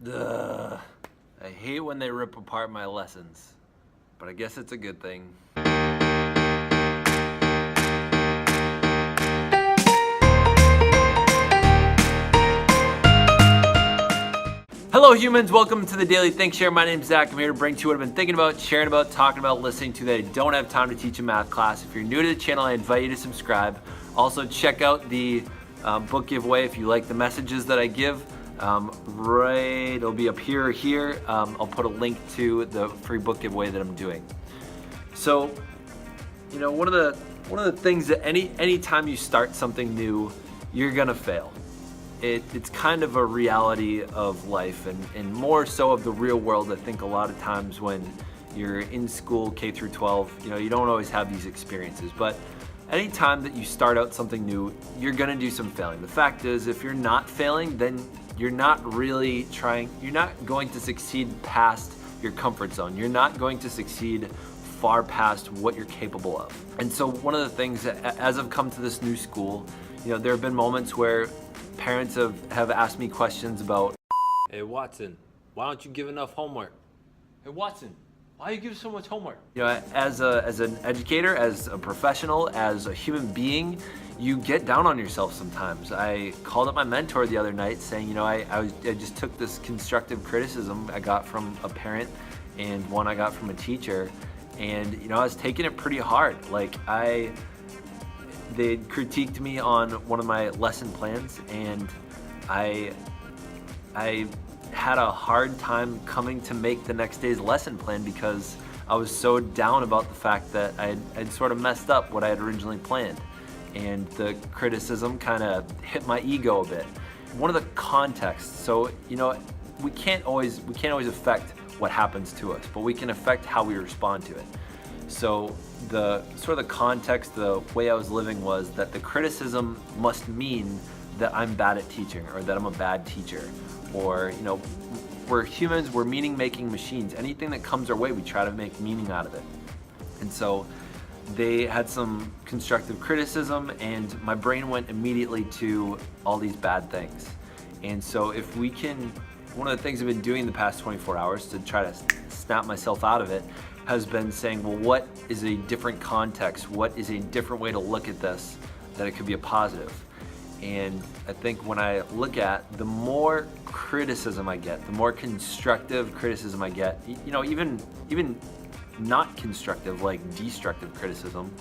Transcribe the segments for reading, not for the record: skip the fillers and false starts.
Ugh. I hate when they rip apart my lessons, but I guess it's a good thing. Hello humans, welcome to the Daily Think Share. My name's Zach. I'm here to bring to you what I've been thinking about, sharing about, talking about, listening to that I don't have time to teach a math class. If you're new to the channel, I invite you to subscribe. Also check out the book giveaway if you like the messages that I give. It'll be up here or here. I'll put a link to the free book giveaway that I'm doing. So, you know, one of the things that any time you start something new, you're gonna fail. It's kind of a reality of life and more so of the real world. I think a lot of times when you're in school, K through 12, you know, you don't always have these experiences, but anytime that you start out something new, you're gonna do some failing. The fact is, if you're not failing, then you're not really trying, you're not going to succeed past your comfort zone. You're not going to succeed far past what you're capable of. And so one of the things, as I've come to this new school, you know, there have been moments where parents have asked me questions about, hey Watson, why don't you give enough homework? Hey Watson, why do you give so much homework? You know, as an educator, as a professional, as a human being, you get down on yourself sometimes. I called up my mentor the other night saying, you know, I just took this constructive criticism I got from a parent and one I got from a teacher, and you know, I was taking it pretty hard. Like they critiqued me on one of my lesson plans, and I had a hard time coming to make the next day's lesson plan because I was so down about the fact that I'd sort of messed up what I had originally planned. And the criticism kind of hit my ego a bit. One of the contexts, so you know, we can't always affect what happens to us, but we can affect how we respond to it. So the sort of the context, the way I was living was that the criticism must mean that I'm bad at teaching or that I'm a bad teacher, or you know, we're humans, we're meaning-making machines. Anything that comes our way, we try to make meaning out of it. And so they had some constructive criticism, and my brain went immediately to all these bad things. And so if we can, one of the things I've been doing the past 24 hours to try to snap myself out of it has been saying, well, what is a different context? What is a different way to look at this that it could be a positive? And I think when I look at the more criticism I get, the more constructive criticism I get, you know, even not constructive, like destructive criticism,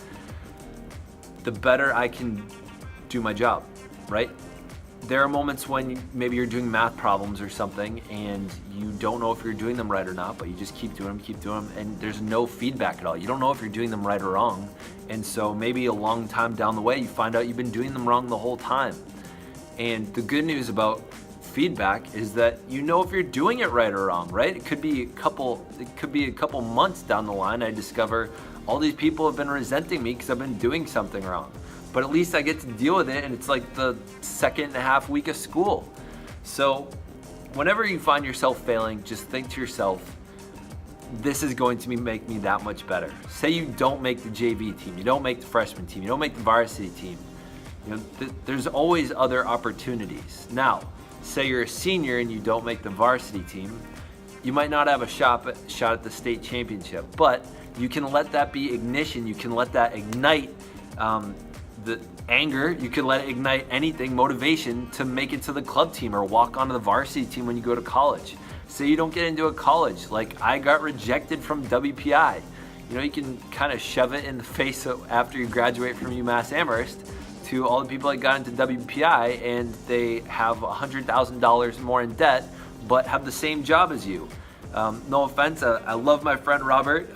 the better I can do my job, right? There are moments when maybe you're doing math problems or something and you don't know if you're doing them right or not, but you just keep doing them, and there's no feedback at all. You don't know if you're doing them right or wrong. And so maybe a long time down the way, you find out you've been doing them wrong the whole time. And the good news about feedback is that you know if you're doing it right or wrong, right? It could be a couple months down the line, I discover all these people have been resenting me because I've been doing something wrong. But at least I get to deal with it, and it's like the second and a half week of school. So whenever you find yourself failing, just think to yourself, this is going to make me that much better. Say you don't make the JV team, you don't make the freshman team, you don't make the varsity team. You know, there's always other opportunities. Now, say you're a senior and you don't make the varsity team, you might not have a shot at the state championship, but you can let that be ignition. You can let that ignite the anger. You can let it ignite anything, motivation to make it to the club team or walk onto the varsity team when you go to college. Say you don't get into a college, like I got rejected from WPI. You know, you can kind of shove it in the face after you graduate from UMass Amherst to all the people that got into WPI and they have $100,000 more in debt, but have the same job as you. No offense, I love my friend Robert.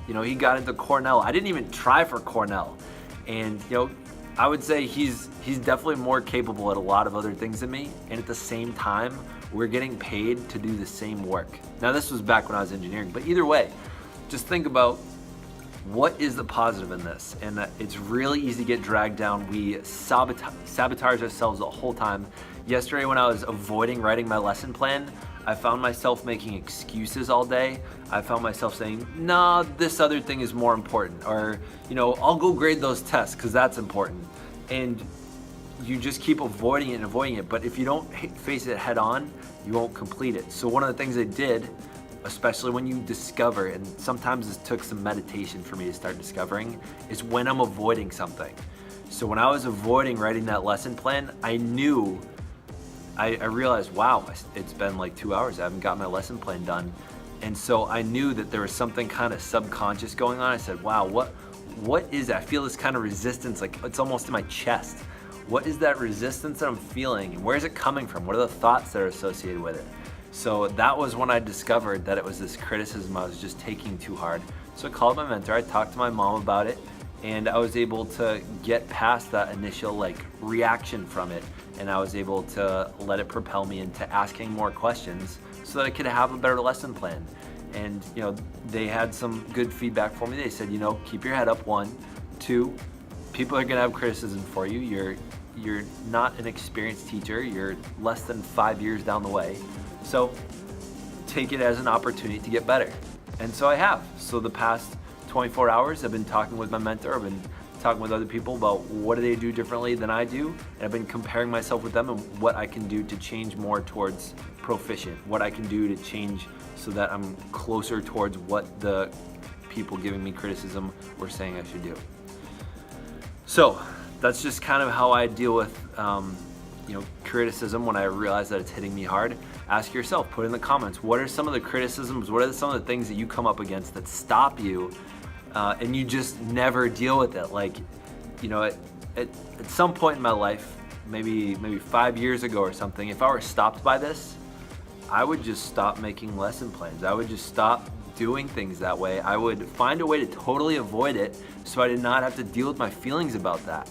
You know, he got into Cornell. I didn't even try for Cornell. And you know, I would say he's definitely more capable at a lot of other things than me, and at the same time, we're getting paid to do the same work. Now this was back when I was engineering, but either way, just think about what is the positive in this, and it's really easy to get dragged down. We sabotage ourselves the whole time. Yesterday when I was avoiding writing my lesson plan, I found myself making excuses all day. I found myself saying, nah, this other thing is more important, or, you know, I'll go grade those tests because that's important. And you just keep avoiding it and avoiding it. But if you don't face it head on, you won't complete it. So one of the things I did, especially when you discover, and sometimes it took some meditation for me to start discovering, is when I'm avoiding something. So when I was avoiding writing that lesson plan, I knew, I realized, wow, it's been like 2 hours, I haven't got my lesson plan done. And so I knew that there was something kind of subconscious going on. I said, wow, what is that? I feel this kind of resistance, like it's almost in my chest. What is that resistance that I'm feeling? And where is it coming from? What are the thoughts that are associated with it? So that was when I discovered that it was this criticism I was just taking too hard. So I called my mentor, I talked to my mom about it, and I was able to get past that initial like reaction from it, and I was able to let it propel me into asking more questions so that I could have a better lesson plan. And they had some good feedback for me. They said, keep your head up, 1, 2, people are gonna have criticism for you. You're not an experienced teacher, you're less than 5 years down the way. So take it as an opportunity to get better. And so I have. So the past 24 hours, I've been talking with my mentor, I've been talking with other people about what do they do differently than I do, and I've been comparing myself with them and what I can do to change more towards proficient, what I can do to change so that I'm closer towards what the people giving me criticism were saying I should do. So that's just kind of how I deal with criticism when I realize that it's hitting me hard. Ask yourself, put in the comments, what are some of the criticisms, what are some of the things that you come up against that stop you and you just never deal with it? Like, at some point in my life, maybe 5 years ago or something, if I were stopped by this, I would just stop making lesson plans. I would just stop doing things that way. I would find a way to totally avoid it so I did not have to deal with my feelings about that.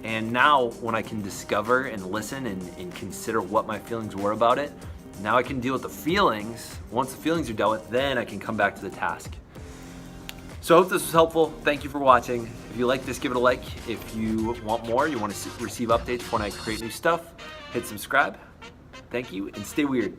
And now when I can discover and listen and consider what my feelings were about it, now I can deal with the feelings. Once the feelings are dealt with, then I can come back to the task. So I hope this was helpful. Thank you for watching. If you like this, give it a like. If you want more, you want to receive updates when I create new stuff, hit subscribe. Thank you, and stay weird.